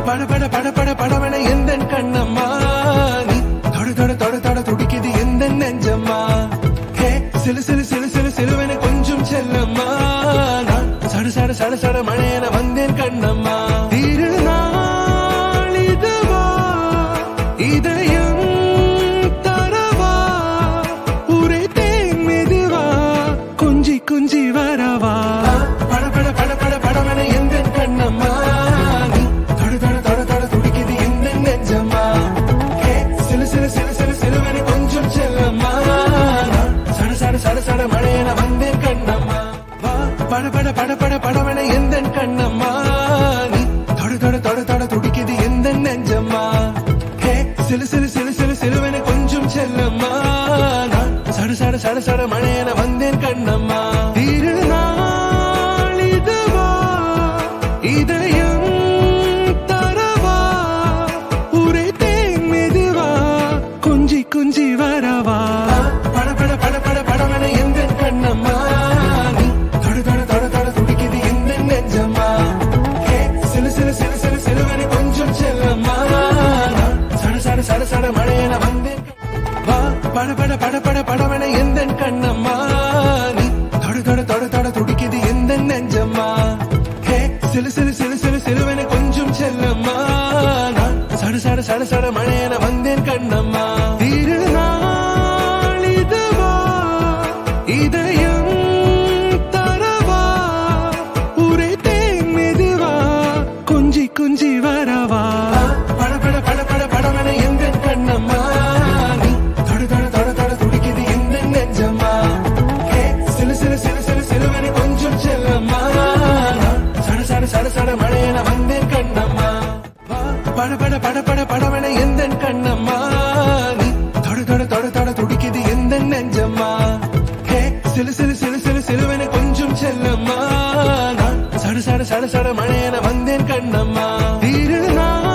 பட பட பட பட படவன எந்த கண்ணம்மா நீ தொட தொட தொட தொட துடிக்குது எந்த நெஞ்சம்மா ஹே சிலு சிலு சிலு சிலு சிலுவன கொஞ்சம் செல்லம்மா நான் சட சட சட சட மழையன வந்தேன் கண்ணம்மா திருநாள் இதுவா இதயம் தரவா உரைத்தேன் மெதுவா கொஞ்சி கொஞ்சி வரவா பட பட பட பட படவன எந்த கண்ணம்மா நீ தொட தொட தொட தொட துடிக்குது எந்த நெஞ்சம்மா ஹே சிலு சிலு சிலு சிலு சிலுவன கொஞ்சம் செல்லம்மா சட சட சட சட மழையன வந்தேன் கண்ணம்மா பட பட பட பட படவன எந்த கண்ணம்மா நீ தொட தொட தொட தொட துடிக்குது எந்த நெஞ்சம்மா ஹே சிலு சிலு சிலு சிலு சிலுவன கொஞ்சம் செல்லம்மா சட சட சட சட மழையன வந்தேன் கண்ணம்மா திருநாள் இதுவா இதயம் தரவா உரைத்தேன் மெதுவா கொஞ்சி கொஞ்சி வரவா பட பட பட பட படவன எந்த கண்ணம்மா நீ தொட தொட தொட தொட துடிக்குது எந்த நெஞ்சம்மா ஹே சிலு சிலு சிலு சிலு சிலுவன கொஞ்சம் செல்லம்மா சட சட சட சட மழையன வந்தேன் வா பட பட பட பட படவன எந்த கண்ணம்மா நீ தொட தொட தொட தொட துடிக்குது எந்த நெஞ்சம்மா ஹே சிலு சிலு சிலு சிலு சிலுவன கொஞ்சம் செல்லம்மா சட சட சட சட மழையன வந்தேன் கண்ணம்மா திருநாள் இதுவா இதயம் தரவா உரைத்தேன் மெதுவா கொஞ்சி கொஞ்சி வரவா பட பட பட பட படவன எந்த கண்ணம்மா நீ தொட தொட தொட தொட துடிக்குது எந்த நெஞ்சம்மா ஹே சிலு சிலு சிலு சிலு சிலுவன கொஞ்சம் செல்லம்மா சட சட சட சட மழையன வந்தேன் கண்ணம்மா பட பட பட பட படவன எந்த கண்ணம்மா நீ தொட தொட தொட தொட துடிக்குது எந்த நெஞ்சம்மா ஹே சிலு சிலு சிலு சிலு சிலுவன கொஞ்சம் செல்லம்மா சட சட சட சட மழையன வந்தேன் கண்ணம்மா திருநாள்